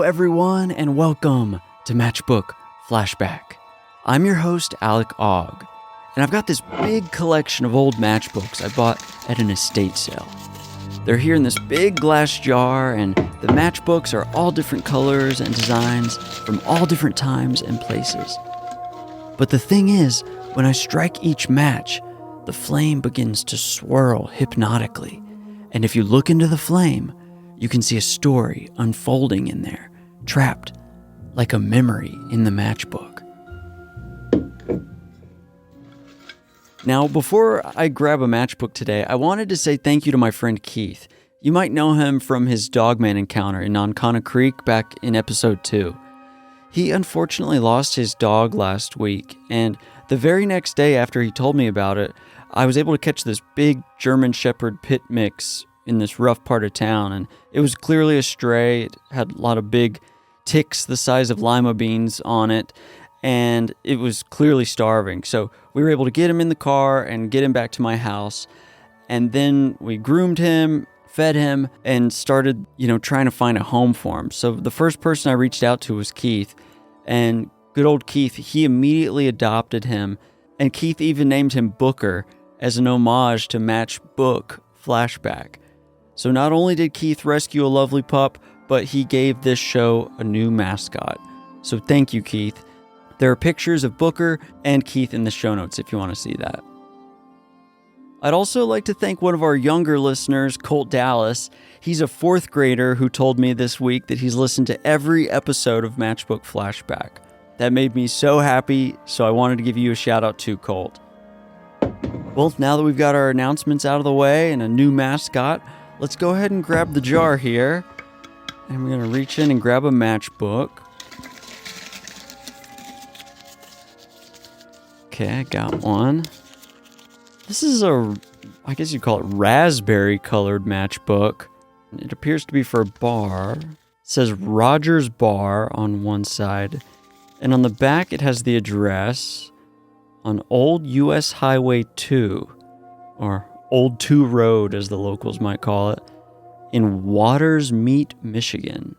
everyone, and welcome to Matchbook Flashback. I'm your host, Alec Ogg, and I've got this big collection of old matchbooks I bought at an estate sale. They're here in this big glass jar, and the matchbooks are all different colors and designs from all different times and places. But the thing is, when I strike each match, the flame begins to swirl hypnotically, and if you look into the flame, you can see a story unfolding in there, trapped like a memory in the matchbook. Now, before I grab a matchbook today, I wanted to say thank you to my friend Keith. You might know him from his Dogman encounter in Nonconna Creek back in episode 2. He unfortunately lost his dog last week, and the very next day after he told me about it, I was able to catch this big German Shepherd pit mix in this rough part of town, and it was clearly a stray. It had a lot of big ticks the size of lima beans on it, and it was clearly starving. So we were able to get him in the car and get him back to my house, and then we groomed him, fed him, and started, trying to find a home for him. So the first person I reached out to was Keith, and good old Keith, he immediately adopted him, and Keith even named him Booker as an homage to Matchbook Flashback. So not only did Keith rescue a lovely pup, but he gave this show a new mascot. So thank you, Keith. There are pictures of Booker and Keith in the show notes if you want to see that. I'd also like to thank one of our younger listeners, Colt Dallas. He's a 4th grader who told me this week that he's listened to every episode of Matchbook Flashback. That made me so happy, so I wanted to give you a shout out too, Colt. Well, now that we've got our announcements out of the way and a new mascot, let's go ahead and grab the jar here. And we're going to reach in and grab a matchbook. Okay, I got one. This is I guess you'd call it raspberry colored matchbook. It appears to be for a bar. It says Rogers Bar on one side. And on the back it has the address on Old US Highway 2, or Old 2 Road as the locals might call it, in Watersmeet, Michigan.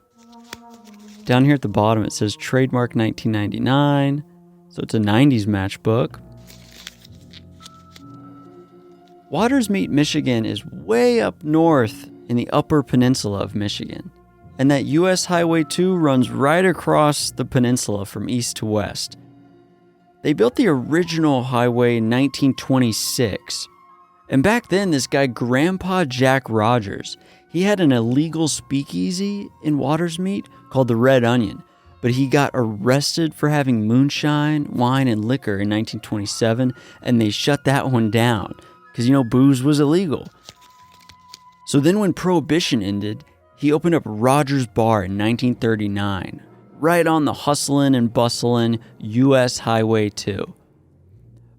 Down here at the bottom it says trademark 1999, so it's a 90s matchbook. Watersmeet, Michigan is way up north in the Upper Peninsula of Michigan, and that US Highway 2 runs right across the peninsula from east to west. They built the original highway in 1926, and back then this guy Grandpa Jack Rogers, he had an illegal speakeasy in Watersmeet called the Red Onion, but he got arrested for having moonshine, wine, and liquor in 1927, and they shut that one down, because, booze was illegal. So then when Prohibition ended, he opened up Rogers Bar in 1939, right on the hustlin' and bustlin' US Highway 2.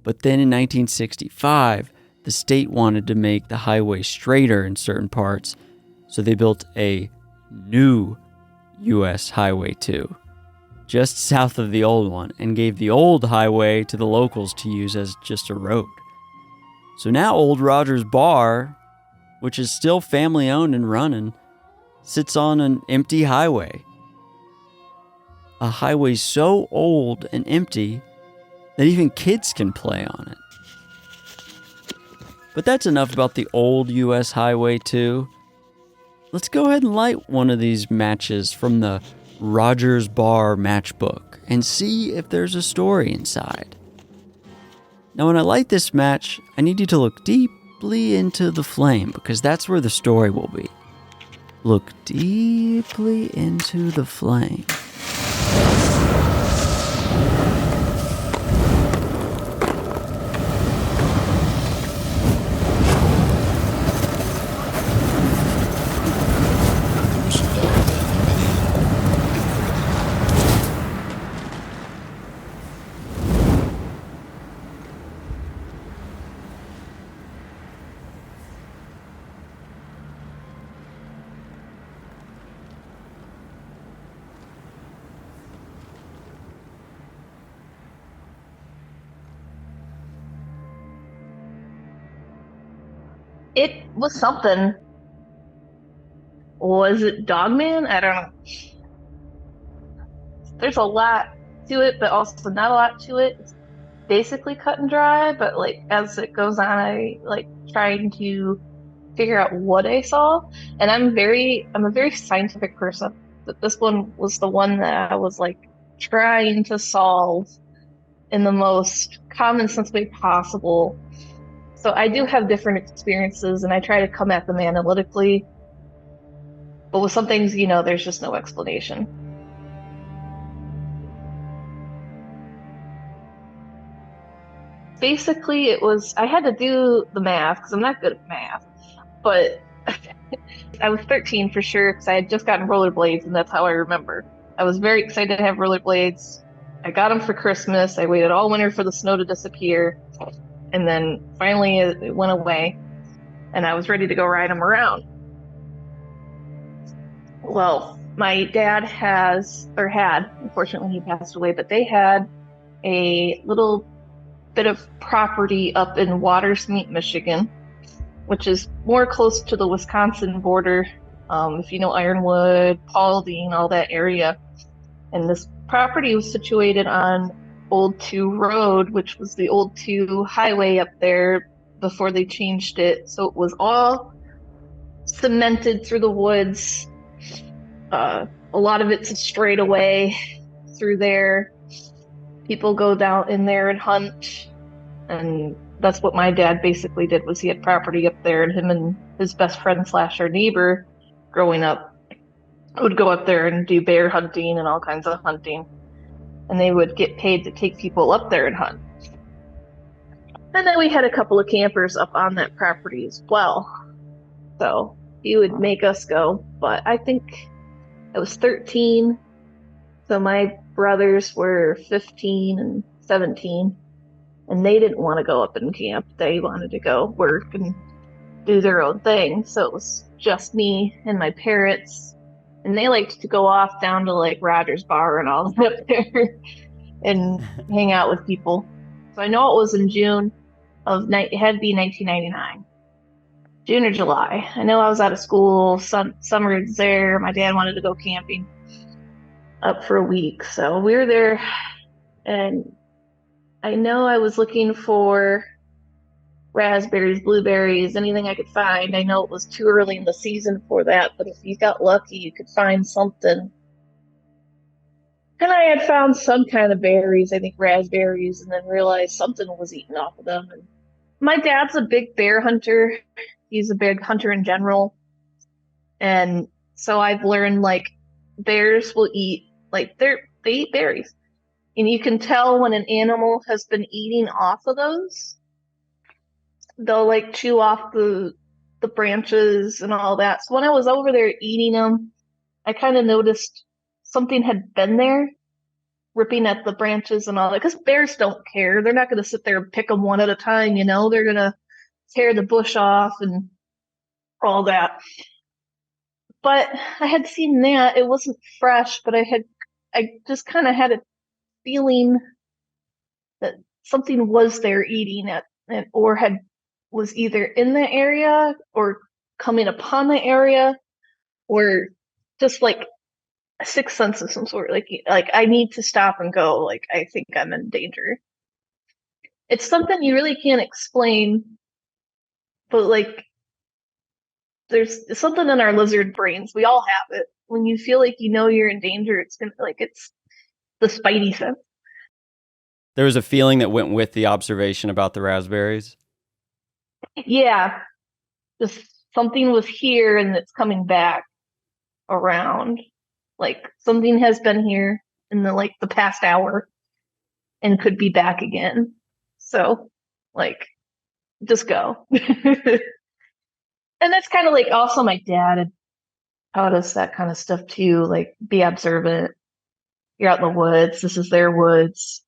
But then in 1965, the state wanted to make the highway straighter in certain parts, so they built a new US Highway 2, just south of the old one, and gave the old highway to the locals to use as just a road. So now Old Rogers Bar, which is still family owned and running, sits on an empty highway. A highway so old and empty that even kids can play on it. But that's enough about the old US Highway 2. Let's go ahead and light one of these matches from the Rogers Bar matchbook and see if there's a story inside. Now when I light this match, I need you to look deeply into the flame, because that's where the story will be. Look deeply into the flame. It was something. Was it Dogman? I don't know. there's a lot to it, but also not a lot to it. It's basically cut and dry, but like as it goes on, I like trying to figure out what I saw. And I'm a very scientific person. But this one was the one that I was like trying to solve in the most common sense way possible. So I do have different experiences and I try to come at them analytically. But with some things, there's just no explanation. Basically, I had to do the math because I'm not good at math, but I was 13 for sure because I had just gotten rollerblades and that's how I remember. I was very excited to have rollerblades. I got them for Christmas. I waited all winter for the snow to disappear. And then finally it went away and I was ready to go ride them around. Well, my dad unfortunately he passed away, but they had a little bit of property up in Watersmeet, Michigan, which is more close to the Wisconsin border. If you know Ironwood, Paulding, all that area. And this property was situated on Old 2 Road, which was the Old 2 highway up there before they changed it. So it was all cemented through the woods. A lot of it's a straightaway through there. People go down in there and hunt. And that's what my dad basically did was he had property up there and him and his best friend slash our neighbor growing up would go up there and do bear hunting and all kinds of hunting. And they would get paid to take people up there and hunt. And then we had a couple of campers up on that property as well. So he would make us go. But I think I was 13. So my brothers were 15 and 17. And they didn't want to go up and camp. They wanted to go work and do their own thing. So it was just me and my parents. And they liked to go off down to like Rogers Bar and all that up there and hang out with people. So I know it was in June it had to be 1999. June or July. I know I was out of school. Summer was there. My dad wanted to go camping up for a week. So we were there and I know I was looking for raspberries, blueberries, anything I could find. I know it was too early in the season for that, but if you got lucky, you could find something. And I had found some kind of berries, I think raspberries, and then realized something was eaten off of them. And my dad's a big bear hunter. He's a big hunter in general. And so I've learned like bears will eat, they eat berries. And you can tell when an animal has been eating off of those. They'll like chew off the branches and all that. So when I was over there eating them, I kind of noticed something had been there, ripping at the branches and all that. Because bears don't care. They're not going to sit there and pick them one at a time, They're going to tear the bush off and all that. But I had seen that. It wasn't fresh, but I just kind of had a feeling that something was there eating it or was either in the area or coming upon the area or just like a sixth sense of some sort. Like I need to stop and go. Like I think I'm in danger. It's something you really can't explain, but like there's something in our lizard brains. We all have it. When you feel like you're in danger, it's the spidey sense. There was a feeling that went with the observation about the raspberries. Yeah, just something was here and it's coming back around. Like something has been here in the past hour and could be back again. So like just go. And that's kind of like also my dad had taught us that kind of stuff too, like be observant. You're out in the woods. This is their woods.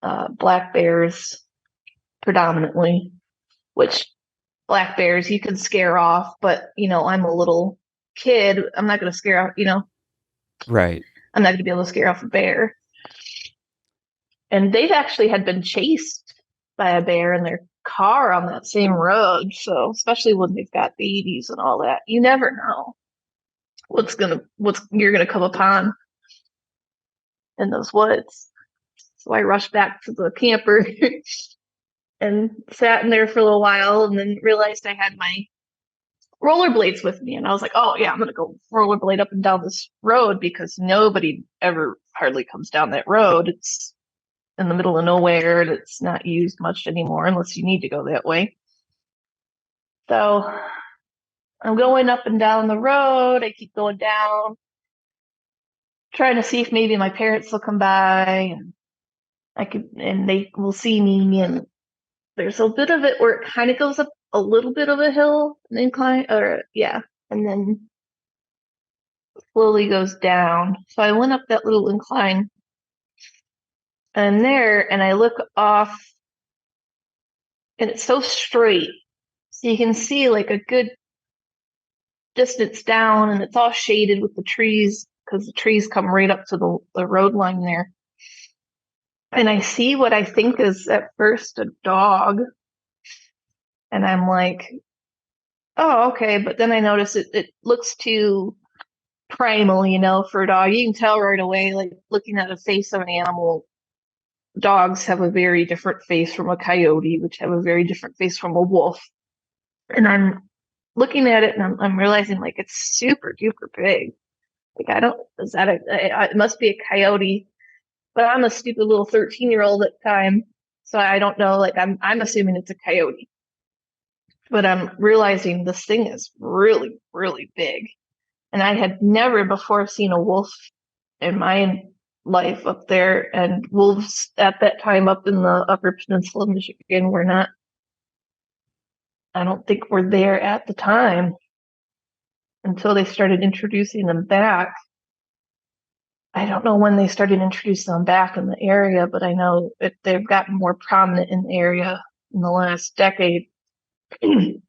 Black bears predominantly, which black bears you can scare off, but I'm a little kid. I'm not going to scare off, Right. I'm not going to be able to scare off a bear. And they've actually had been chased by a bear in their car on that same road. So especially when they've got babies and all that, you never know what you're going to come upon. in those woods. So I rushed back to the camper and sat in there for a little while and then realized I had my rollerblades with me. And I was like, oh, yeah, I'm going to go rollerblade up and down this road because nobody ever hardly comes down that road. It's in the middle of nowhere and it's not used much anymore unless you need to go that way. So I'm going up and down the road. I keep going down, trying to see if maybe my parents will come by and and they will see me. And there's a bit of it where it kind of goes up a little bit of a hill, an incline, or yeah, and then slowly goes down. So I went up that little incline and I look off and it's so straight. So you can see like a good distance down and it's all shaded with the trees because the trees come right up to the road line there. And I see what I think is at first a dog. And I'm like, oh, okay. But then I notice it looks too primal, for a dog. You can tell right away, like looking at a face of an animal, dogs have a very different face from a coyote, which have a very different face from a wolf. And I'm looking at it and I'm realizing like it's super duper big. Like it must be a coyote, but I'm a stupid little 13-year-old at the time. So I don't know, like I'm assuming it's a coyote. But I'm realizing this thing is really, really big. And I had never before seen a wolf in my life up there. And wolves at that time up in the Upper Peninsula of Michigan were not, I don't think were there at the time until they started introducing them back. I don't know when they started introducing them back in the area, but I know they've gotten more prominent in the area in the last decade. So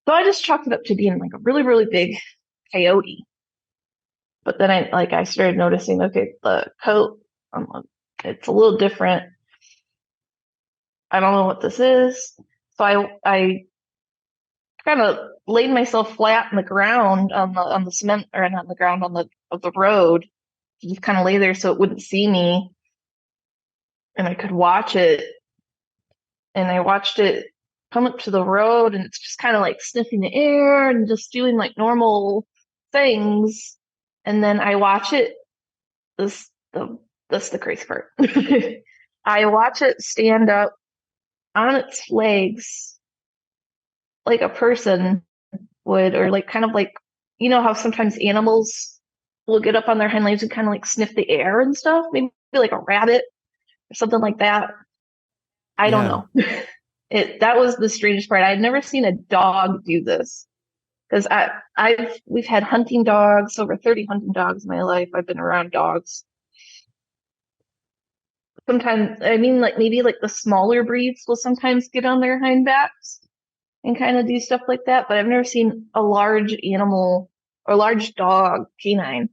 I just chalked it up to being like a really, really big coyote. But then I started noticing, okay, the coat, it's a little different. I don't know what this is. So I kind of laid myself flat on the ground on the cement, or not on the ground, of the road, to just kind of lay there so it wouldn't see me and I could watch it. And I watched it come up to the road and it's just kind of like sniffing the air and just doing like normal things. And then I watch it, this the crazy part. I watch it stand up on its legs like a person would, or like kind of like, how sometimes animals will get up on their hind legs and kind of like sniff the air and stuff, maybe like a rabbit or something like that. I don't know. That was the strangest part. I'd never seen a dog do this because we've had hunting dogs, over 30 hunting dogs in my life. I've been around dogs. Sometimes, I mean, like maybe like the smaller breeds will sometimes get on their hind backs and kind of do stuff like that. But I've never seen a large animal or large dog, canine,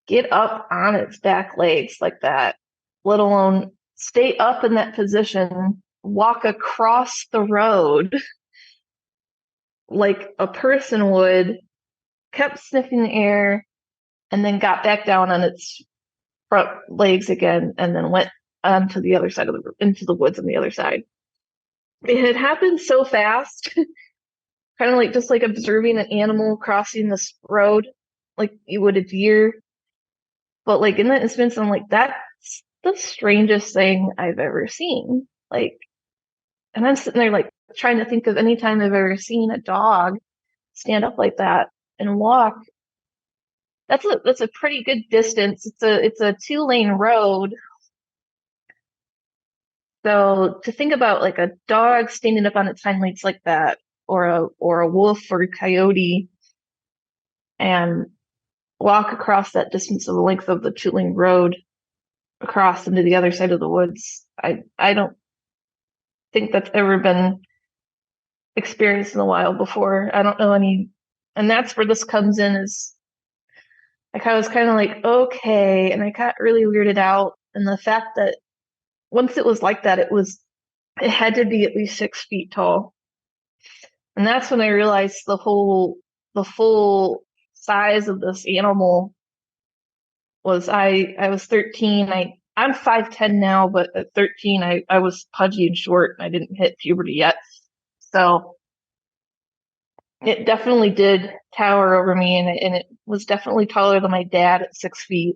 get up on its back legs like that, let alone stay up in that position, walk across the road like a person would, kept sniffing the air, and then got back down on its front legs again, and then went onto the other side into the woods on the other side. It had happened so fast, kind of like just like observing an animal crossing this road, like you would a deer. But like in that instance, I'm like, that's the strangest thing I've ever seen. Like, and I'm sitting there like trying to think of any time I've ever seen a dog stand up like that and walk. That's a pretty good distance. It's a 2-lane road. So to think about like a dog standing up on its hind legs like that, or a wolf or a coyote, and walk across that distance of the length of the 2-lane road across into the other side of the woods, I don't think that's ever been experienced in the wild before. I don't know any, and that's where this comes in. Is I was kind of like, okay, and I got really weirded out, and the fact that once it was like that, it had to be at least 6 feet tall. And that's when I realized the full size of this animal was I was 13. I'm 5'10" now, but at 13 I was pudgy and short and I didn't hit puberty yet. So it definitely did tower over me, and it was definitely taller than my dad at 6 feet.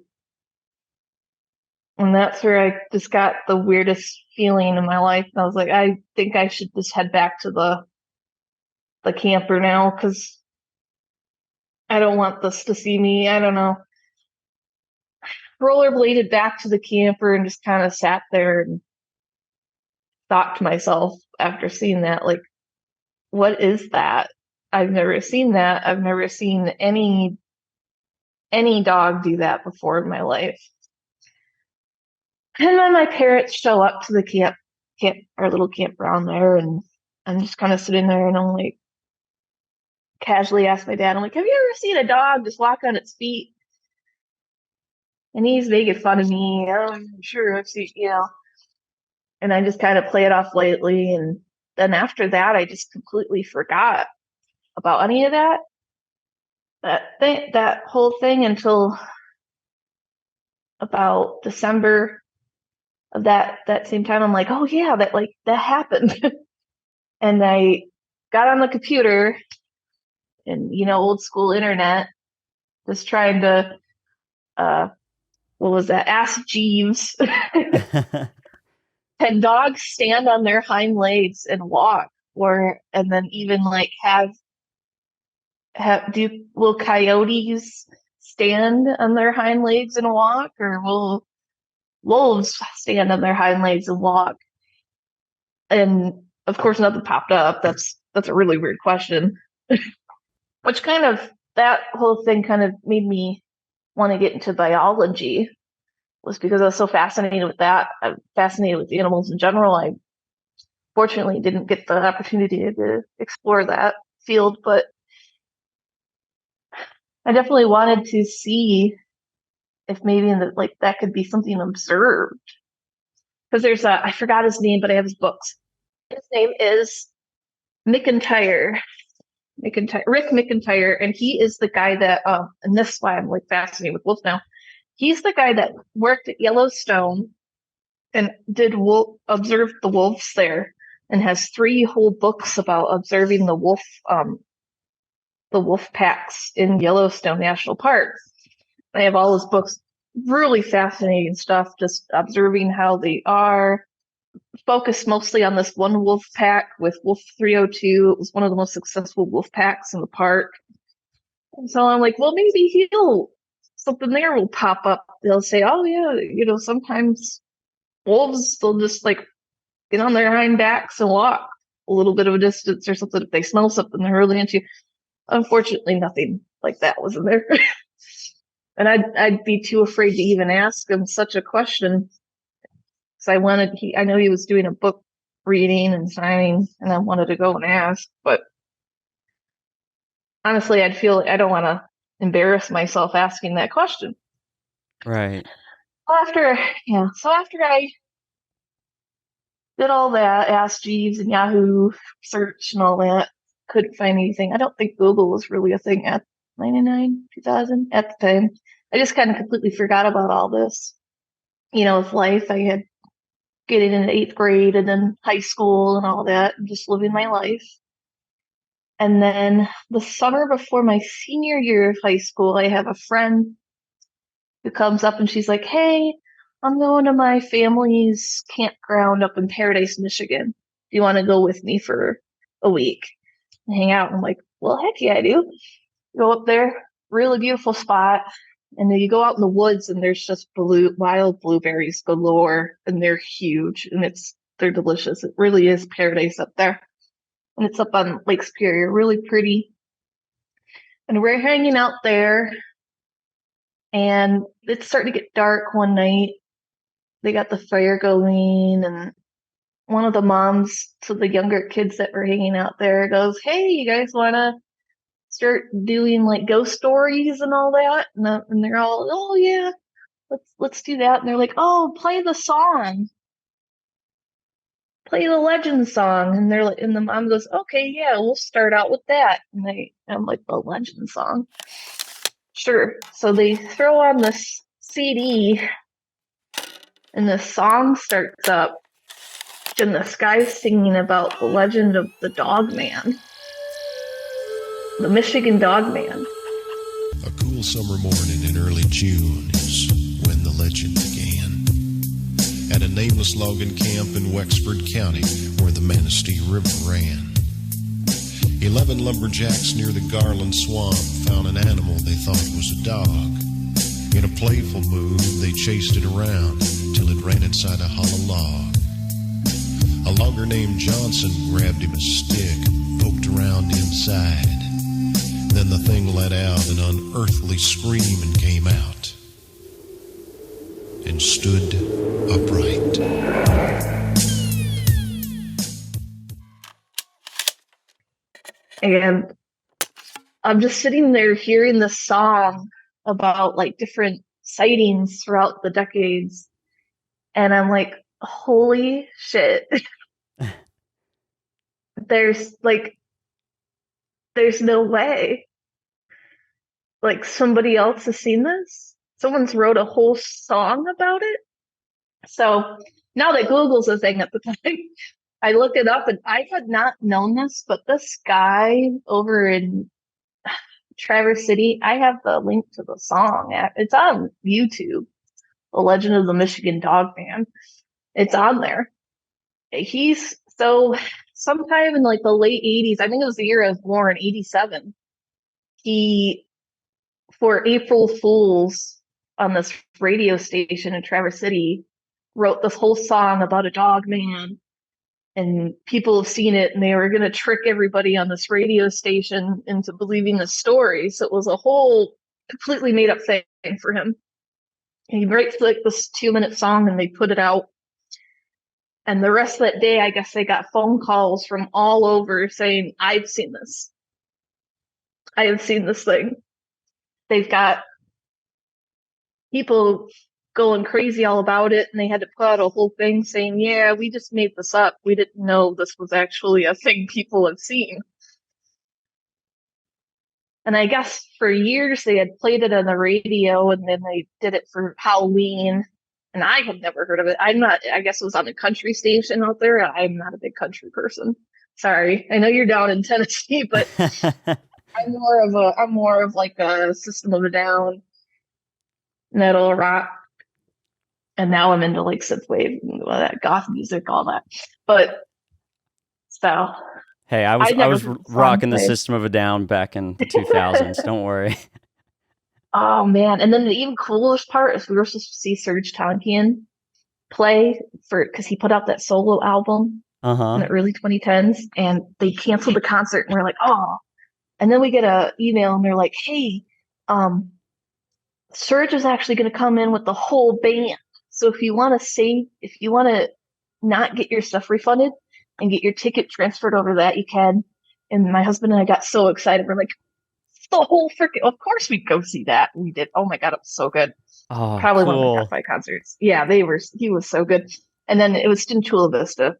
And that's where I just got the weirdest feeling in my life. And I was like, I think I should just head back to the camper now because I don't want this to see me. I don't know. Rollerbladed back to the camper and just kind of sat there and thought to myself after seeing that, like, what is that? I've never seen that. I've never seen any dog do that before in my life. And then my parents show up to the our little campground there, and I'm just kind of sitting there, and I'm like, casually ask my dad, I'm like, have you ever seen a dog just walk on its feet? And he's making fun of me. Oh, I'm sure I've seen, and I just kind of play it off lightly. And then after that, I just completely forgot about any of that whole thing until about December of that same time. I'm like, oh yeah, that happened. And I got on the computer and old school internet, just trying to what was that? Ask Jeeves. Can dogs stand on their hind legs and walk, and then even like will coyotes stand on their hind legs and walk, or will wolves stand on their hind legs and walk? And of course, nothing popped up. That's a really weird question. Which that whole thing kind of made me want to get into biology, was because I was so fascinated with that. I'm fascinated with animals in general. I fortunately didn't get the opportunity to explore that field, but I definitely wanted to see if maybe that could be something observed. Because I forgot his name, but I have his books. His name is McIntyre. Rick McIntyre, and he is the guy that and this is why I'm like fascinated with wolves now. He's the guy that worked at Yellowstone and observed the wolves there, and has 3 whole books about observing the wolf packs in Yellowstone National Park. I have all his books, really fascinating stuff, just observing how they are. Focused mostly on this one wolf pack with Wolf 302. It was one of the most successful wolf packs in the park. And so I'm like, well, maybe something there will pop up. They'll say, oh yeah, sometimes wolves, they'll just like get on their hind backs and walk a little bit of a distance or something if they smell something they're really into. Unfortunately, nothing like that was in there. And I'd be too afraid to even ask him such a question. So I know he was doing a book reading and signing, and I wanted to go and ask, but honestly, I'd feel like I don't want to embarrass myself asking that question. Right. So after I did all that, asked Jeeves and Yahoo search and all that, couldn't find anything. I don't think Google was really a thing at 99, 2000 at the time. I just kind of completely forgot about all this. With life, I had getting into 8th grade and then high school and all that, and just living my life. And then the summer before my senior year of high school, I have a friend who comes up and she's like, hey, I'm going to my family's campground up in Paradise, Michigan. Do you want to go with me for a week and hang out? And I'm like, well, heck yeah, I do. Go up there, really beautiful spot. And then you go out in the woods and there's just wild blueberries galore, and they're huge and they're delicious. It really is paradise up there. And it's up on Lake Superior, really pretty. And we're hanging out there, and it's starting to get dark one night. They got the fire going, and one of the moms to the younger kids that were hanging out there goes, hey, you guys want to start doing like ghost stories and all that? And they're all, oh yeah, let's do that. And they're like, oh, play the legend song. And they're like, and the mom goes, okay, yeah, we'll start out with that. And I'm like, the legend song, sure. So they throw on this CD, and the song starts up, and this guy's singing about the legend of the Dogman, the Michigan Dogman. A cool summer morning in early June is when the legend began. At a nameless logging camp in Wexford County where the Manistee River ran. 11 lumberjacks near the Garland Swamp found an animal they thought was a dog. In a playful mood, they chased it around till it ran inside a hollow log. A logger named Johnson grabbed him a stick, poked around inside. Then the thing let out an unearthly scream and came out and stood upright. And I'm just sitting there hearing this song about like different sightings throughout the decades. And I'm like, holy shit. There's no way. Like somebody else has seen this. Someone's wrote a whole song about it. So now that Google's a thing at the time, I looked it up and I had not known this, but this guy over in Traverse City, I have the link to the song. It's on YouTube. The Legend of the Michigan Dogman. It's on there. He's so sometime in like the late 80s, I think it was the year I was born, 87. He, for April Fools on this radio station in Traverse City, wrote this whole song about a dog man. And people have seen it, and they were going to trick everybody on this radio station into believing the story. So it was a whole completely made up thing for him. And he writes like this 2-minute song, and they put it out. And the rest of that day, I guess they got phone calls from all over saying, I've seen this. I have seen this thing. They've got people going crazy all about it, and they had to put out a whole thing saying, yeah, we just made this up. We didn't know this was actually a thing people have seen. And I guess for years they had played it on the radio, and then they did it for Halloween. And I had never heard of it. I guess it was on a country station out there. I'm not a big country person. Sorry. I know you're down in Tennessee, but I'm more of like a System of a Down, metal, rock. And now I'm into like synthwave, that goth music, all that. But so hey, I was rocking the System of a Down back in the 2000s. Don't worry. Oh man! And then the even coolest part is we were supposed to see Serj Tankian play because he put out that solo album in the early 2010s, and they canceled the concert. And we're like, oh. And then we get an email, and they're like, hey, Serj is actually going to come in with the whole band. So if you want to not get your stuff refunded and get your ticket transferred over that, you can. And my husband and I got so excited. We're like, the whole freaking, of course we'd go see that. We did. Oh my God, it was so good. Oh, probably cool. One of the top 5 concerts. Yeah, he was so good. And then it was in Chula Vista,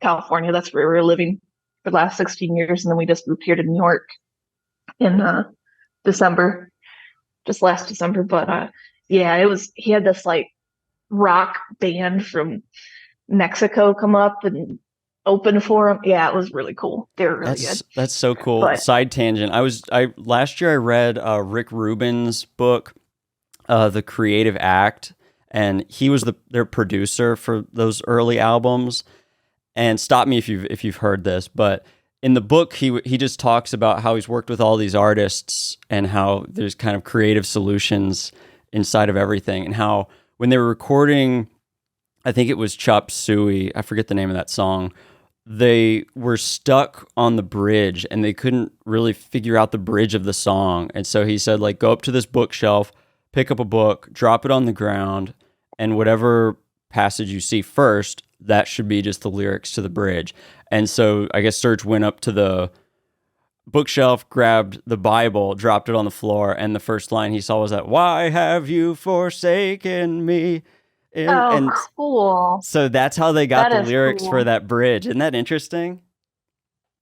California. That's where we were living for the last 16 years. And then we just moved here to New York in December, just last December. But yeah, he had this like rock band from Mexico come up and open for him. Yeah, it was really cool. They were really good. That's so cool. But, side tangent. Last year I read Rick Rubin's book, The Creative Act, and he was their producer for those early albums. And stop me if you've heard this, but in the book he just talks about how he's worked with all these artists and how there's kind of creative solutions inside of everything, and how when they were recording, I think it was Chop Suey, I forget the name of that song, they were stuck on the bridge and they couldn't really figure out the bridge of the song. And so he said, like, go up to this bookshelf, pick up a book, drop it on the ground, and whatever passage you see first, that should be just the lyrics to the bridge. And so I guess Serj went up to the bookshelf, grabbed the Bible, dropped it on the floor, and the first line he saw was that, "Why have you forsaken me?" And cool. So that's how they got the lyrics for that bridge. Isn't that interesting?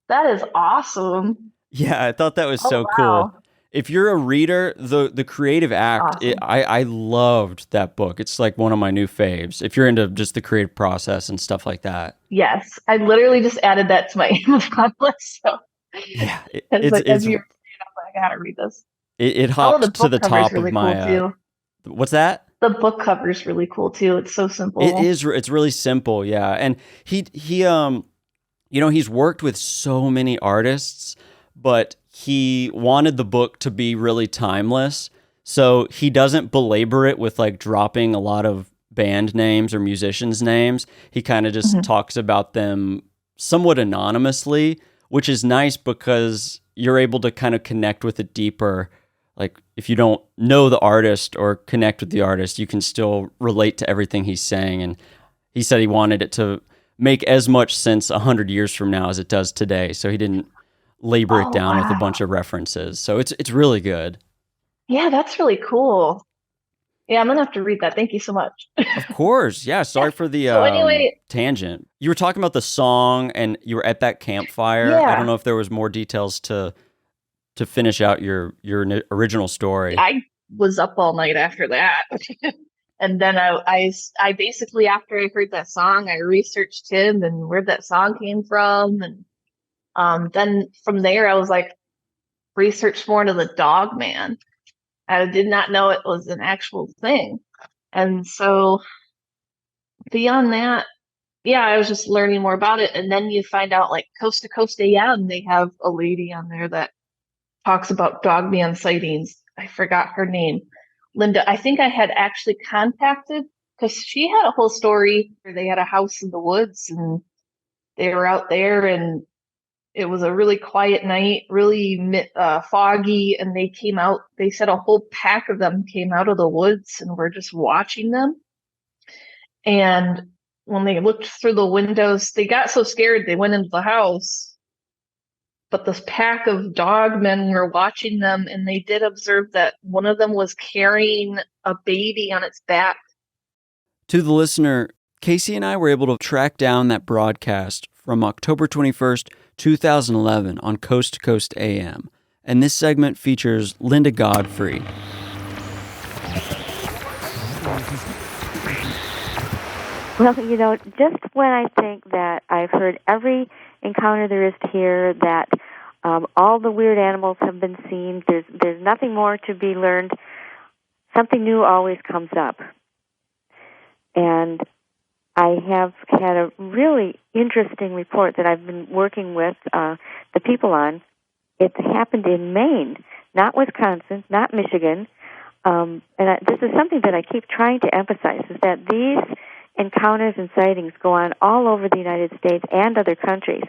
That is awesome. Yeah, I thought that was so cool. if you're a reader, the creative act, Awesome. I loved that book. It's like one of my new faves. If you're into just the creative process and stuff like that. Yes, I literally just added that to my Amazon list. So Yeah, it's like as you were saying, I'm like, I gotta read this. it Oh, the hopped to book the cover is top of really cool my. too. What's that? The book cover is really cool too. It's so simple. It's really simple, yeah. And he he's worked with so many artists, but he wanted the book to be really timeless. So he doesn't belabor it with like dropping a lot of band names or musicians' names. He kind of just talks about them somewhat anonymously, which is nice because you're able to kind of connect with it deeper. Like if you don't know the artist or connect with the artist, you can still relate to everything he's saying. And he said he wanted it to make as much sense 100 years from now as it does today. So he didn't labor it down with a bunch of references. So it's really good. Yeah, that's really cool. Yeah, I'm gonna have to read that. Thank you so much. Of course. Yeah. Sorry for the So anyway, tangent. You were talking about the song and you were at that campfire. I don't yeah, know if there was more details to finish out your original story. I was up all night after that. And then I basically, after I heard that song, I researched him and where that song came from. And then from there, I was like, researched more into the Dogman. I did not know it was an actual thing. And so beyond that, yeah, I was just learning more about it. And then you find out like Coast to Coast AM, they have a lady on there that talks about Dogman sightings. I forgot her name. Linda, I think I had actually contacted because she had a whole story where they had a house in the woods and they were out there and it was a really quiet night, really foggy, and they came out. They said a whole pack of them came out of the woods and were just watching them. And when they looked through the windows, they got so scared they went into the house. But this pack of dogmen were watching them, and they did observe that one of them was carrying a baby on its back. To the listener, Casey and I were able to track down that broadcast from October 21st, 2011 on Coast to Coast AM. And this segment features Linda Godfrey. Well, just when I think that I've heard every encounter there is to hear, that all the weird animals have been seen, there's nothing more to be learned, something new always comes up. And I have had a really interesting report that I've been working with the people on. It happened in Maine, not Wisconsin, not Michigan. This is something that I keep trying to emphasize, is that these encounters and sightings go on all over the United States and other countries.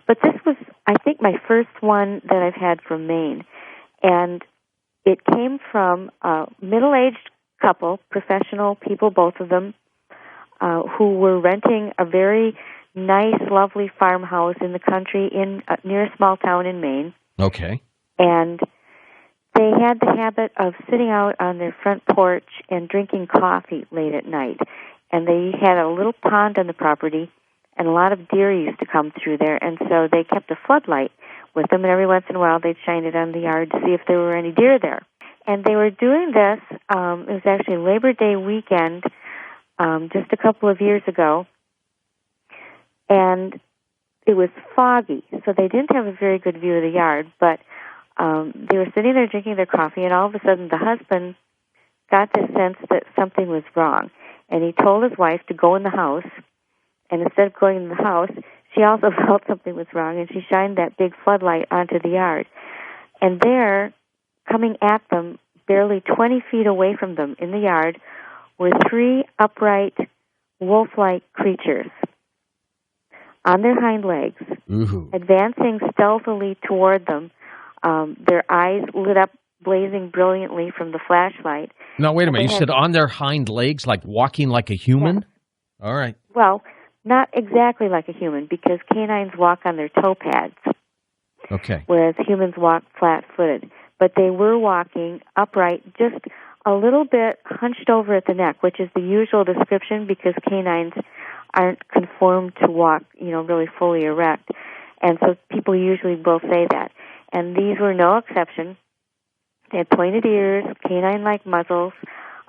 But this was, I think, my first one that I've had from Maine. And it came from a middle-aged couple, professional people, both of them, who were renting a very nice, lovely farmhouse in the country near a small town in Maine. Okay. And they had the habit of sitting out on their front porch and drinking coffee late at night. And they had a little pond on the property, and a lot of deer used to come through there. And so they kept a floodlight with them, and every once in a while they'd shine it on the yard to see if there were any deer there. And they were doing this, it was actually Labor Day weekend, just a couple of years ago, and it was foggy, so they didn't have a very good view of the yard, but they were sitting there drinking their coffee, and all of a sudden the husband got the sense that something was wrong, and he told his wife to go in the house, and instead of going in the house, she also felt something was wrong, and she shined that big floodlight onto the yard. And there, coming at them, barely 20 feet away from them in the yard, were three upright, wolf-like creatures on their hind legs, advancing stealthily toward them, their eyes lit up, blazing brilliantly from the flashlight. Now, wait a minute. You said on their hind legs, like walking like a human? Yeah. All right. Well, not exactly like a human, because canines walk on their toe pads. Okay. Whereas humans walk flat-footed. But they were walking upright, just a little bit hunched over at the neck, which is the usual description because canines aren't conformed to walk, really fully erect. And so people usually will say that. And these were no exception. They had pointed ears, canine-like muzzles,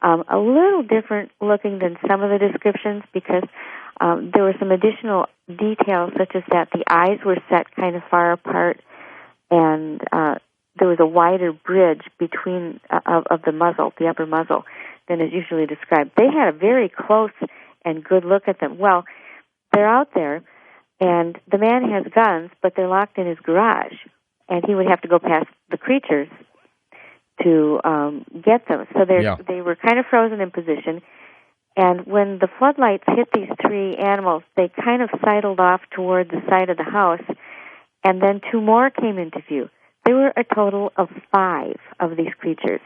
a little different looking than some of the descriptions because there were some additional details such as that the eyes were set kind of far apart and there was a wider bridge between of the muzzle, the upper muzzle, than is usually described. They had a very close and good look at them. Well, they're out there, and the man has guns, but they're locked in his garage, and he would have to go past the creatures to get them. So they were kind of frozen in position, and when the floodlights hit these three animals, they kind of sidled off toward the side of the house, and then two more came into view. There were a total of 5 of these creatures,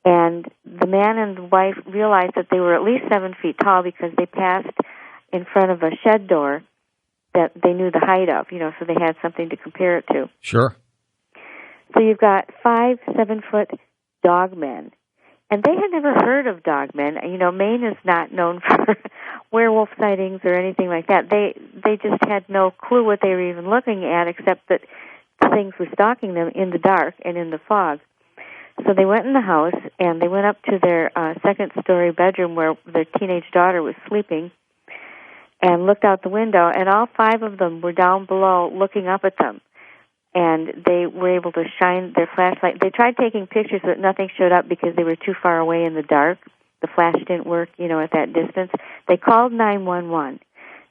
and the man and the wife realized that they were at least 7 feet tall because they passed in front of a shed door that they knew the height of, so they had something to compare it to. Sure. So you've got 5 7-foot dogmen. And they had never heard of dogmen. Maine is not known for werewolf sightings or anything like that. They just had no clue what they were even looking at except that things were stalking them in the dark and in the fog. So they went in the house, and they went up to their second-story bedroom where their teenage daughter was sleeping and looked out the window, and all 5 of them were down below looking up at them. And they were able to shine their flashlight. They tried taking pictures, but nothing showed up because they were too far away in the dark. The flash didn't work, at that distance. They called 911.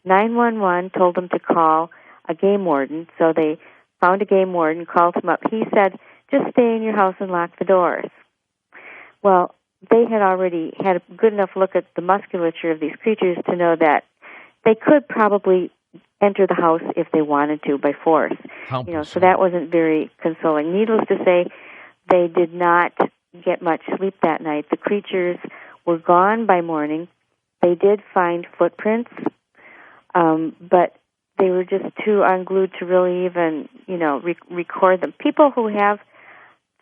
911 told them to call a game warden, so they found a game warden, called him up. He said, just stay in your house and lock the doors. Well, they had already had a good enough look at the musculature of these creatures to know that they could probably enter the house if they wanted to by force. So that wasn't very consoling. Needless to say, they did not get much sleep that night. The creatures were gone by morning. They did find footprints, but they were just too unglued to really even, record them. People who have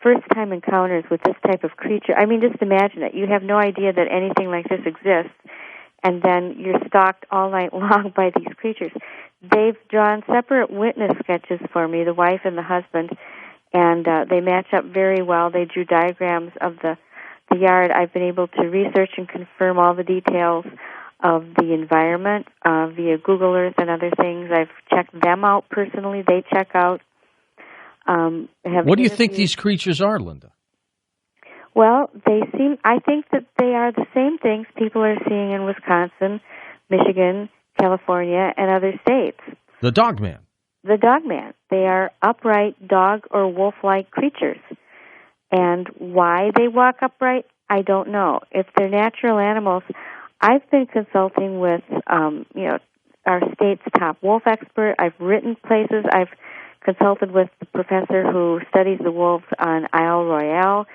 first-time encounters with this type of creature, just imagine it. You have no idea that anything like this exists, and then you're stalked all night long by these creatures. They've drawn separate witness sketches for me, the wife and the husband, and they match up very well. They drew diagrams of the yard. I've been able to research and confirm all the details of the environment via Google Earth and other things. I've checked them out personally. They check out. What do you think these creatures are, Linda? Well, I think that they are the same things people are seeing in Wisconsin, Michigan, California, and other states. The Dogman. The Dogman. They are upright dog or wolf-like creatures. And why they walk upright, I don't know. If they're natural animals, I've been consulting with, our state's top wolf expert. I've written places. I've consulted with the professor who studies the wolves on Isle Royale,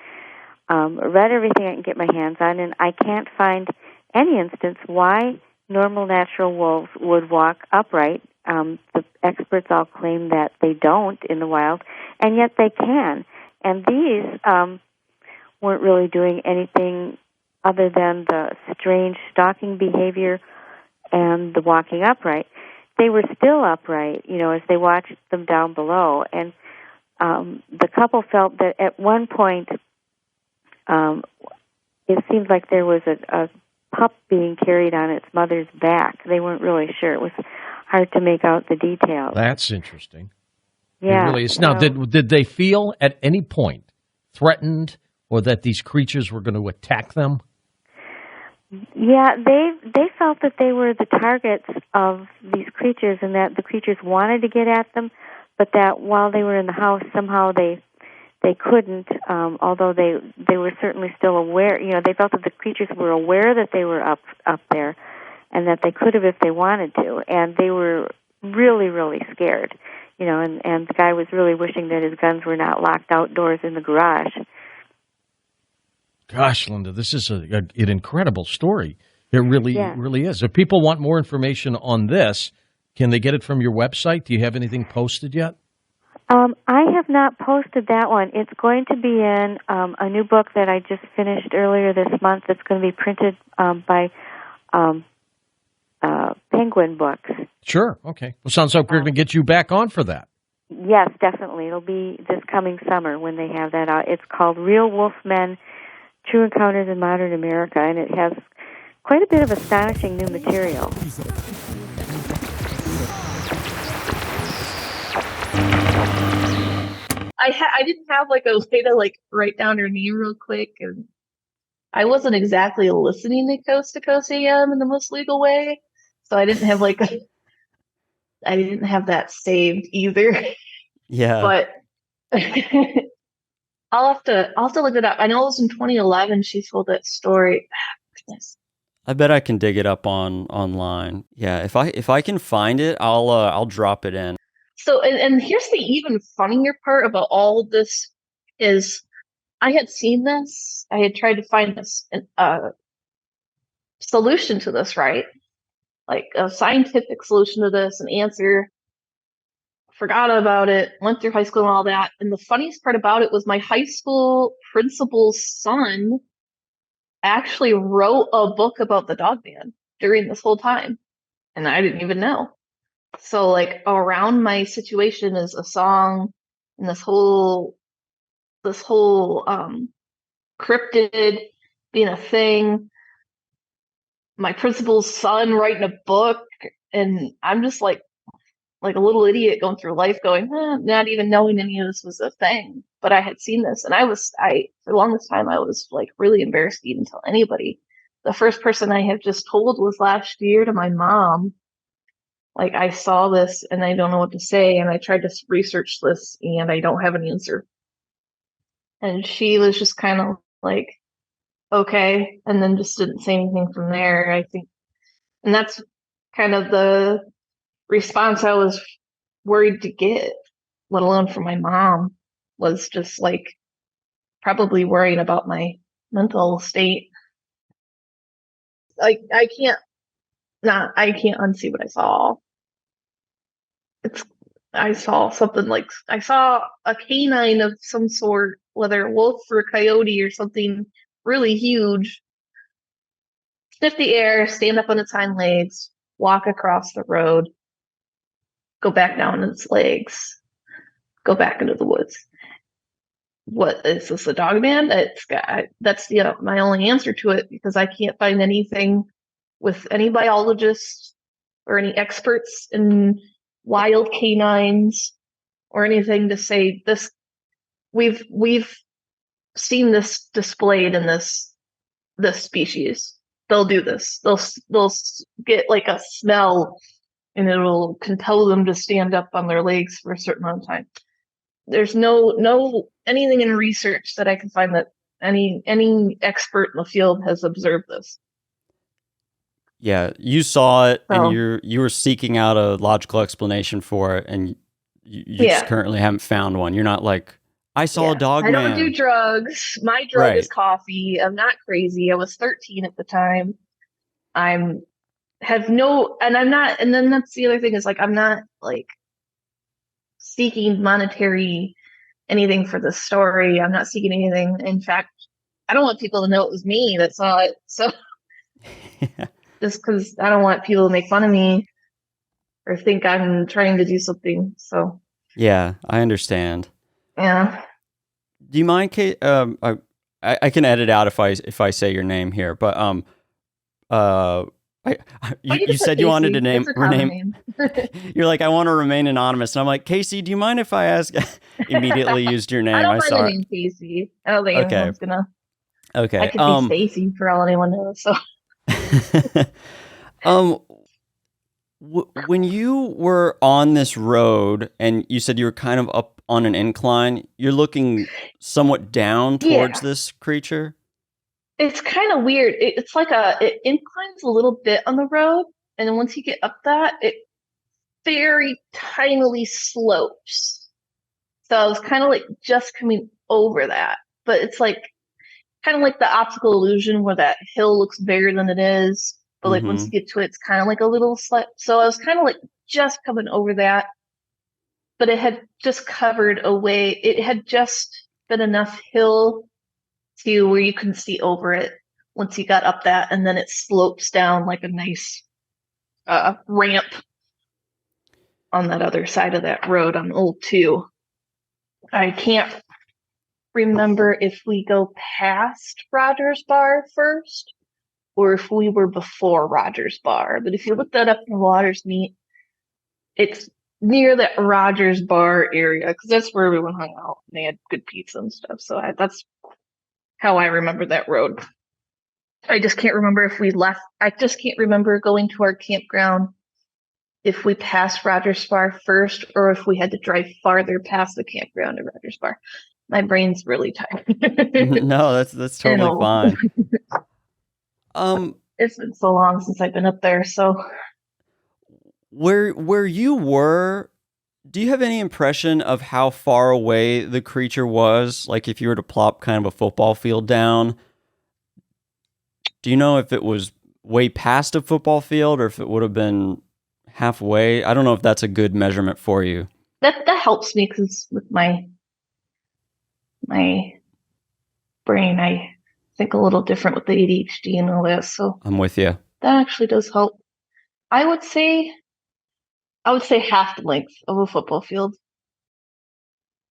read everything I can get my hands on, and I can't find any instance why normal natural wolves would walk upright. The experts all claim that they don't in the wild, and yet they can. And these weren't really doing anything other than the strange stalking behavior and the walking upright. They were still upright, as they watched them down below. And the couple felt that at one point it seemed like there was a pup being carried on its mother's back. They weren't really sure. It was hard to make out the details. That's interesting. Yeah. It really is. Now, did they feel at any point threatened or that these creatures were going to attack them? Yeah, they felt that they were the targets of these creatures and that the creatures wanted to get at them, but that while they were in the house, somehow they couldn't, although they were certainly still aware. They felt that the creatures were aware that they were up there and that they could have if they wanted to, and they were really, really scared. And the guy was really wishing that his guns were not locked outdoors in the garage. Gosh, Linda, this is an incredible story. It really is. If people want more information on this, can they get it from your website? Do you have anything posted yet? I have not posted that one. It's going to be in a new book that I just finished earlier this month that's going to be printed by Penguin Books. Sure. Okay. Well, sounds like we're going to get you back on for that. Yes, definitely. It'll be this coming summer when they have that out. It's called Real Wolfmen, True Encounters in Modern America, and it has quite a bit of astonishing new material. I didn't have like a way to like write down her name real quick, and I wasn't exactly listening to Coast AM in the most legal way, so I didn't have like I didn't have that saved either. Yeah. But I'll have to look it up. I know it was in 2011 she told that story. Goodness. I bet I can dig it up online. Yeah, if I can find it, I'll drop it in. So and here's the even funnier part about all of this is I had seen this. I had tried to find this solution to this, right? Like a scientific solution to this, an answer. Forgot about it, went through high school and all that. And the funniest part about it was my high school principal's son actually wrote a book about the Dogman during this whole time. And I didn't even know. So like around my situation is a song and this whole cryptid being a thing, my principal's son writing a book, and I'm just like a little idiot going through life going, not even knowing any of this was a thing. But I had seen this, and for the longest time, I was like really embarrassed to even tell anybody. The first person I have just told was last year to my mom. Like, I saw this and I don't know what to say, and I tried to research this and I don't have an answer. And she was just kind of like, okay, and then just didn't say anything from there, I think. And that's kind of the response I was worried to get, let alone from my mom, was just like probably worrying about my mental state. Like I can't unsee what I saw. I saw something like I saw a canine of some sort, whether a wolf or a coyote or something really huge, sniff the air, stand up on its hind legs, walk across the road, go back down on its legs, go back into the woods. What is this, a dog man? That's my only answer to it, because I can't find anything with any biologists or any experts in wild canines or anything to say this. We've seen this displayed in this species. They'll do this. They'll get like a smell, and it'll compel them to stand up on their legs for a certain amount of time. There's no anything in research that I can find that any expert in the field has observed this. Yeah, you saw it, and you were seeking out a logical explanation for it, and you just currently haven't found one. You're not like, I saw a dog man. I don't do drugs. My drug is coffee. I'm not crazy. I was 13 at the time. And I'm not, and then that's the other thing is like, I'm not like seeking monetary anything for the story. I'm not seeking anything. In fact, I don't want people to know it was me that saw it. So just because I don't want people to make fun of me or think I'm trying to do something. So yeah, I understand. Yeah. Do you mind, Kate? I can edit out if I say your name here, but you said you wanted to rename. You're like, I want to remain anonymous, and I'm like, Casey, do you mind if I ask? Immediately used your name. I don't mind the name Casey. I don't think anyone's gonna. Okay. I could be Stacy for all anyone knows. So. When you were on this road and you said you were kind of up on an incline, you're looking somewhat down towards this creature. It's kind of weird. It's like it inclines a little bit on the road, and then once you get up that, it very tinily slopes. So I was kind of like just coming over that, but it's like kind of like the optical illusion where that hill looks bigger than it is. But like once you get to it, it's kind of like a little slip. So I was kind of like just coming over that, but it had just covered away. It had just been enough hill to where you couldn't see over it once you got up that, and then it slopes down like a nice ramp on that other side of that road on Old 2. I can't remember if we go past Rogers Bar first or if we were before Rogers Bar. But if you look that up in Watersmeet, it's near that Rogers Bar area because that's where everyone hung out. They had good pizza and stuff. So that's how I remember that road. I just can't remember if we left. I just can't remember going to our campground if we passed Rogers Bar first or if we had to drive farther past the campground to Rogers Bar. My brain's really tired. No, that's totally fine. It's been so long since I've been up there, so where you were, do you have any impression of how far away the creature was? Like if you were to plop kind of a football field down, do you know if it was way past a football field or if it would have been halfway? I don't know if that's a good measurement for you. That helps me because with my brain, I think a little different with the ADHD and all that. So I'm with you. That actually does help. I would say half the length of a football field.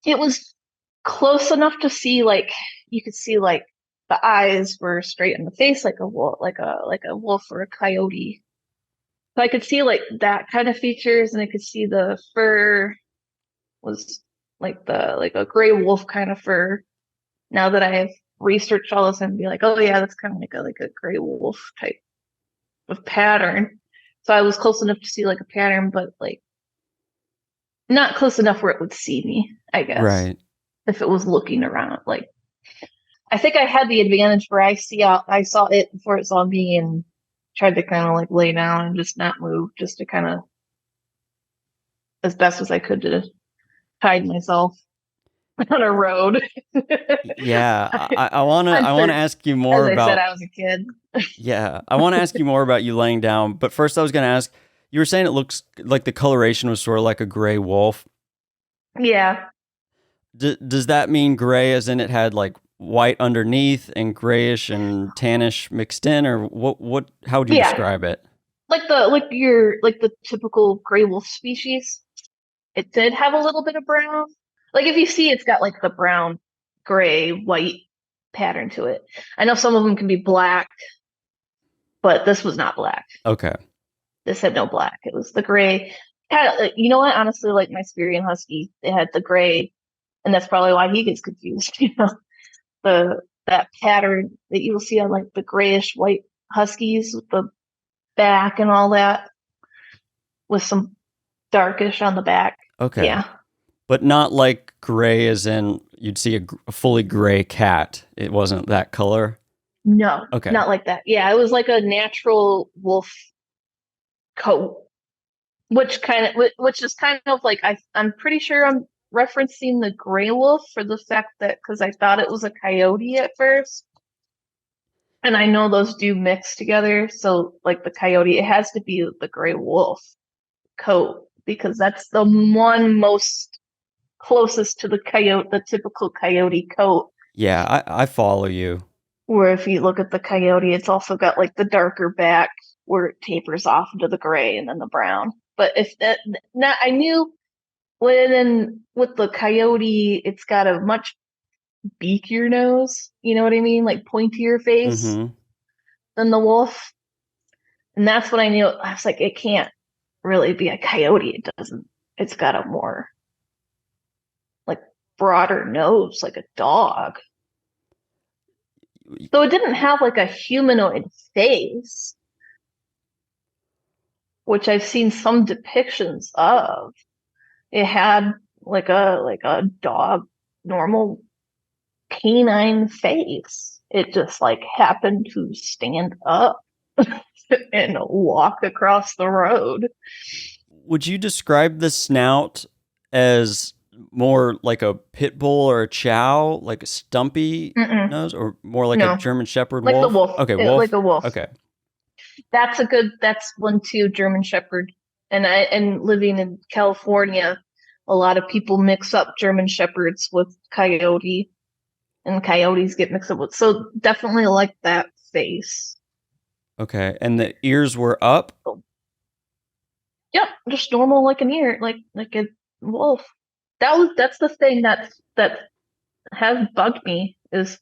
It was close enough to see, like, you could see, like, the eyes were straight in the face, like a wolf, like a wolf or a coyote. So I could see like that kind of features, and I could see the fur was like a gray wolf kind of fur. Now that I have researched all this and be like, oh yeah, that's kind of like a gray wolf type of pattern. So I was close enough to see like a pattern, but like not close enough where it would see me, I guess. Right. If it was looking around, like I think I had the advantage where I saw it before it saw me and tried to kind of like lay down and just not move, just to kind of as best as I could to hide myself on a road. Yeah, I want to ask you more about. As I said, I was a kid. Yeah, I want to ask you more about you laying down, but first I was going to ask. You were saying it looks like the coloration was sort of like a gray wolf. Yeah. Does that mean gray as in it had like white underneath and grayish and tannish mixed in, or what how would you describe it? Like the typical gray wolf species. It did have a little bit of brown. Like if you see it's got like the brown, gray, white pattern to it. I know some of them can be black, but this was not black. Okay. This had no black. It was the gray. You know what? Honestly, like my Siberian Husky, it had the gray, and that's probably why he gets confused. You know, that pattern that you will see on like the grayish white Huskies with the back and all that, with some darkish on the back. Okay. Yeah. But not like gray as in you'd see a fully gray cat. It wasn't that color? No. Okay. Not like that. Yeah, it was like a natural wolf coat, which is kind of like I'm pretty sure I'm referencing the gray wolf for the fact that because I thought it was a coyote at first. And I know those do mix together. So like the coyote, it has to be the gray wolf coat because that's the one most closest to the typical coyote coat. Yeah, I follow you. Where if you look at the coyote, it's also got like the darker back where it tapers off into the gray and then the brown. But I knew with the coyote, it's got a much beakier nose. You know what I mean? Like pointier face than the wolf. And that's what I knew. I was like, it can't really be a coyote. It doesn't. It's got a more like broader nose, like a dog. So it didn't have like a humanoid face, which I've seen some depictions of. It had like a dog, normal canine face. It just like happened to stand up and walk across the road. Would you describe the snout as more like a pit bull or a chow, like a stumpy nose, or more like a German Shepherd wolf? Like the wolf. Okay, wolf. Like a wolf. Okay. That's one too, German Shepherd. And living in California, a lot of people mix up German Shepherds with coyote, and coyotes get mixed up with. So definitely like that face. Okay, and the ears were up? Yep, just normal like an ear, like a wolf. That's the thing that has bugged me is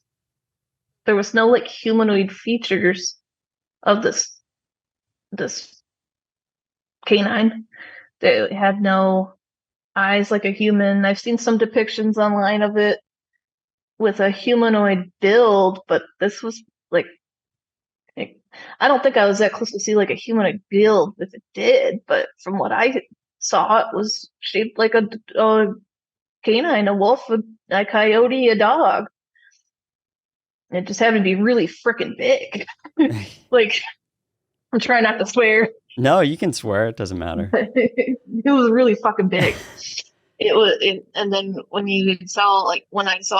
there was no like humanoid features of this canine. They had no eyes like a human. I've seen some depictions online of it with a humanoid build, but this was like I don't think I was that close to see like a humanoid build if it did, but from what I saw, it was shaped like a canine, a wolf, a coyote, a dog. It just happened to be really freaking big. Like, I'm trying not to swear. No, you can swear. It doesn't matter. It was really fucking big. And then when I saw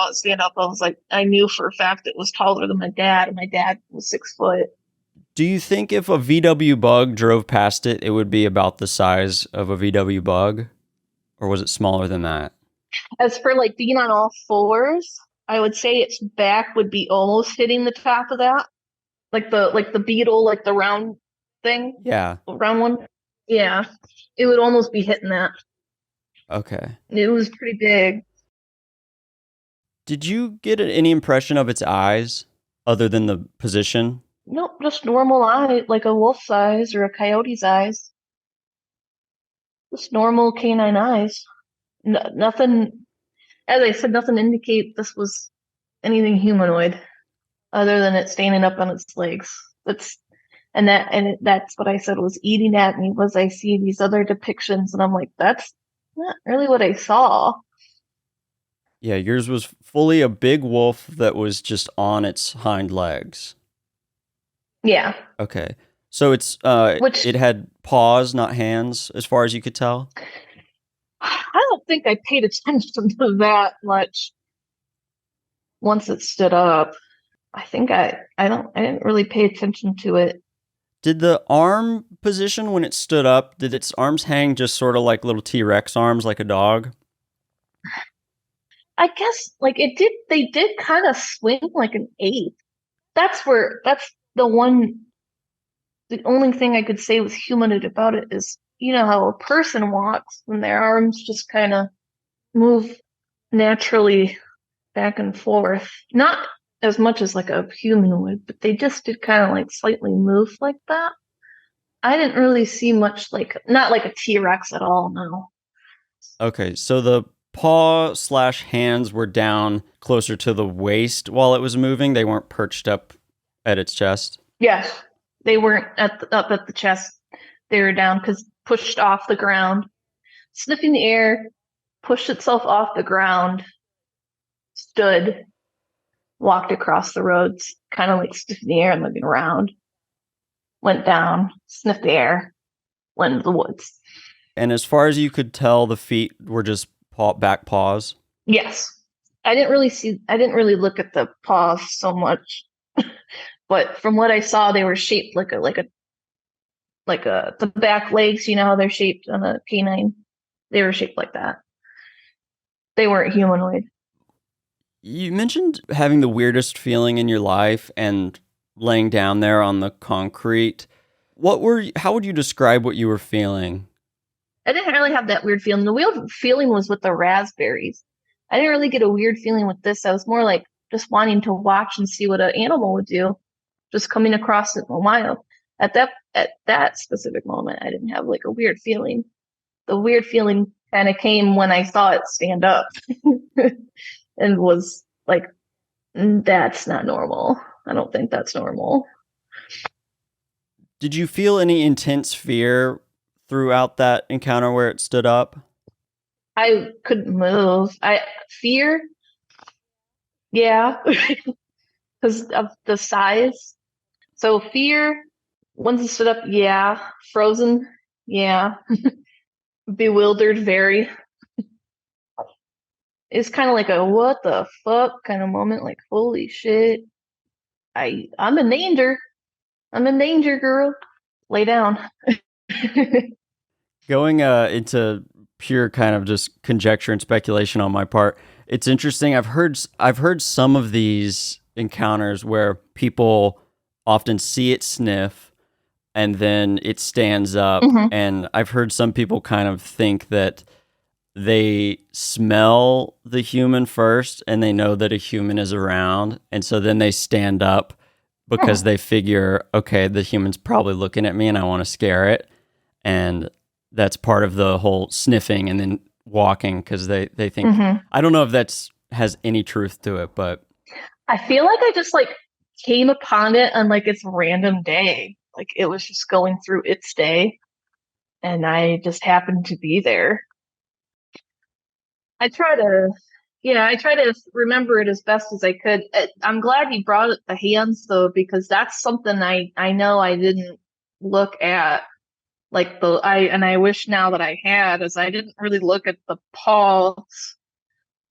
it stand up, I was like, I knew for a fact it was taller than my dad, and my dad was 6 foot. Do you think if a VW bug drove past it, it would be about the size of a VW bug? Or was it smaller than that? As for like being on all fours, I would say its back would be almost hitting the top of that. Like the beetle, like the round thing. Yeah. Round one. Yeah. It would almost be hitting that. Okay. It was pretty big. Did you get any impression of its eyes other than the position? Nope, just normal eye, like a wolf's eyes or a coyote's eyes. Just normal canine eyes. Nothing, as I said, nothing indicate this was anything humanoid other than it standing up on its legs. That's what I said was eating at me was I see these other depictions and I'm like, that's not really what I saw. Yeah, yours was fully a big wolf that was just on its hind legs. Yeah. Okay. So it had paws, not hands, as far as you could tell? I don't think I paid attention to that much once it stood up. I think I didn't really pay attention to it. Did the arm position when it stood up, did its arms hang just sort of like little T-Rex arms like a dog? I guess like they did kind of swing like an ape. That's the only thing I could say was humanoid about it is how a person walks when their arms just kind of move naturally back and forth. Not as much as like a human would, but they just did kind of like slightly move like that. I didn't really see much not like a T-Rex at all, no. Okay, so the paw/hands were down closer to the waist while it was moving. They weren't perched up at its chest. Yes, they weren't up at the chest. They were down because pushed off the ground, sniffing the air, pushed itself off the ground, stood, walked across the roads, kind of like sniffing the air and looking around, went down, sniffed the air, went into the woods. And as far as you could tell, the feet were just back paws? Yes. I didn't really look at the paws so much. But from what I saw, they were shaped like the back legs, how they're shaped on a canine. They were shaped like that. They weren't humanoid. You mentioned having the weirdest feeling in your life and laying down there on the concrete. How would you describe what you were feeling? I didn't really have that weird feeling. The weird feeling was with the raspberries. I didn't really get a weird feeling with this. I was more like just wanting to watch and see what an animal would do. Just coming across it in the wild. At that specific moment, I didn't have like a weird feeling. The weird feeling kind of came when I saw it stand up and was like, that's not normal. I don't think that's normal. Did you feel any intense fear throughout that encounter where it stood up? I couldn't move. Fear, yeah, because of the size. So fear, once it stood up, yeah. Frozen, yeah. Bewildered, very. It's kind of like a what the fuck kind of moment. Like, holy shit, I'm in danger. I'm in danger, girl. Lay down. Going into pure kind of just conjecture and speculation on my part, it's interesting. I've heard some of these encounters where people often see it sniff, and then it stands up. And I've heard some people kind of think that they smell the human first and they know that a human is around. And so then they stand up because they figure, okay, the human's probably looking at me and I want to scare it. And that's part of the whole sniffing and then walking because they think, I don't know if that's has any truth to it, but I feel like I just like came upon it on like its random day. Like it was just going through its day and I just happened to be there. I try to remember it as best as I could. I'm glad you brought up the hands though, because that's something I know I didn't look at. Like I wish now that I had, as I didn't really look at the paws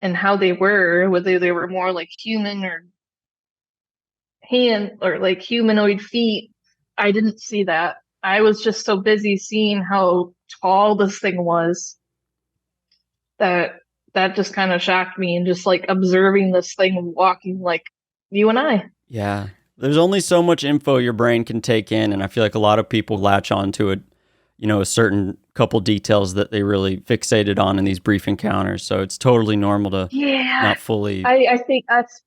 and how they were, whether they were more like human or hand or like humanoid feet. I didn't see that. I was just so busy seeing how tall this thing was that just kind of shocked me, and just like observing this thing walking like you and I. Yeah. There's only so much info your brain can take in, and I feel like a lot of people latch on to it, a certain couple details that they really fixated on in these brief encounters. So it's totally normal to not fully. I think that's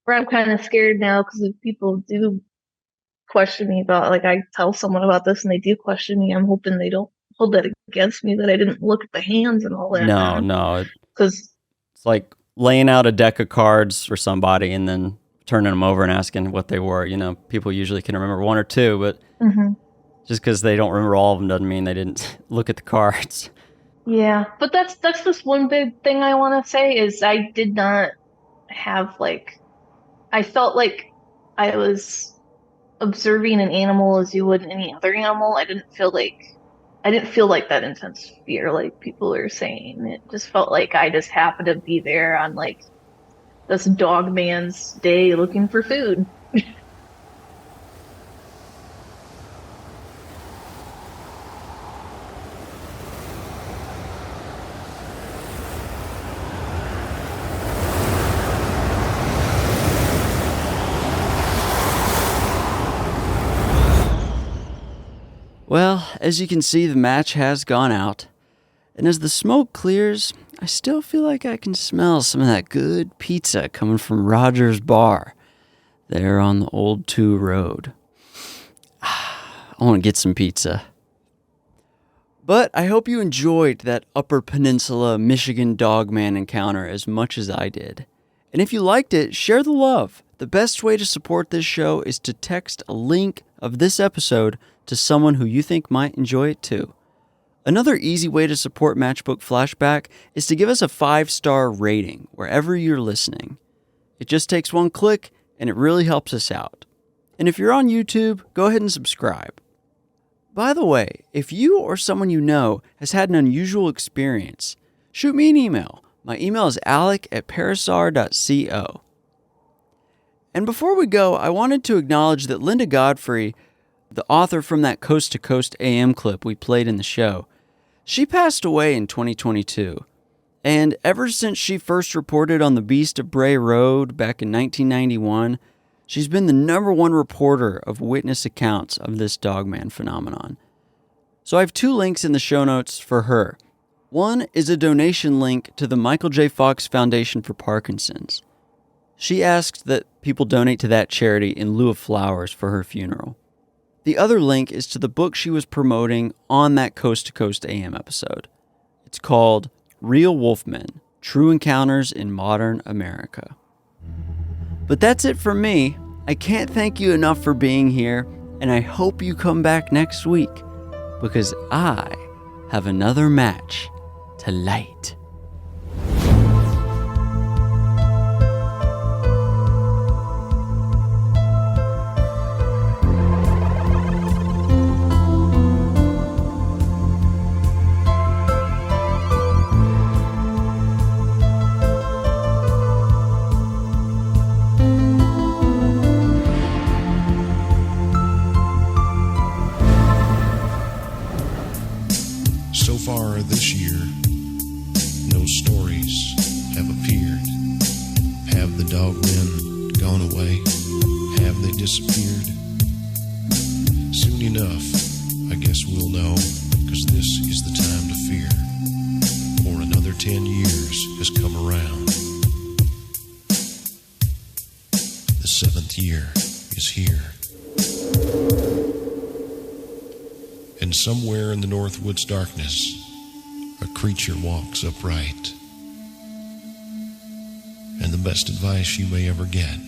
where I'm kind of scared now, because if people do question me about, like, I tell someone about this and they do question me, I'm hoping they don't hold that against me, that I didn't look at the hands and all that. No. Because it's like laying out a deck of cards for somebody and then turning them over and asking what they were. People usually can remember one or two, but just because they don't remember all of them doesn't mean they didn't look at the cards. Yeah, but that's just one big thing I want to say is I did not have I felt like I was observing an animal as you would any other animal. I didn't feel like that intense fear like people are saying. It just felt like I just happened to be there on like this Dogman's day looking for food. Well, as you can see, the match has gone out. And as the smoke clears, I still feel like I can smell some of that good pizza coming from Roger's Bar there on the Old 2 Road. I want to get some pizza. But I hope you enjoyed that Upper Peninsula Michigan Dogman encounter as much as I did. And if you liked it, share the love. The best way to support this show is to text a link of this episode to someone who you think might enjoy it too. Another easy way to support Matchbook Flashback is to give us a 5-star rating wherever you're listening. It just takes one click and it really helps us out. And if you're on YouTube, go ahead and subscribe. By the way, if you or someone you know has had an unusual experience, shoot me an email. My email is alec@parasaur.co. And before we go, I wanted to acknowledge that Linda Godfrey, the author from that Coast to Coast AM clip we played in the show, she passed away in 2022. And ever since she first reported on the Beast of Bray Road back in 1991, she's been the #1 reporter of witness accounts of this Dogman phenomenon. So I have 2 links in the show notes for her. One is a donation link to the Michael J. Fox Foundation for Parkinson's. She asked that people donate to that charity in lieu of flowers for her funeral. The other link is to the book she was promoting on that Coast to Coast AM episode. It's called Real Wolfmen: True Encounters in Modern America. But that's it from me. I can't thank you enough for being here, and I hope you come back next week, because I have another match to light. So far this year, no stories have appeared. Have the dogmen gone away? Have they disappeared? Soon enough, I guess we'll know, 'cause this is the time to fear. For another 10 years has come around. The 7th year is here. And somewhere in the Northwoods darkness, a creature walks upright. And the best advice you may ever get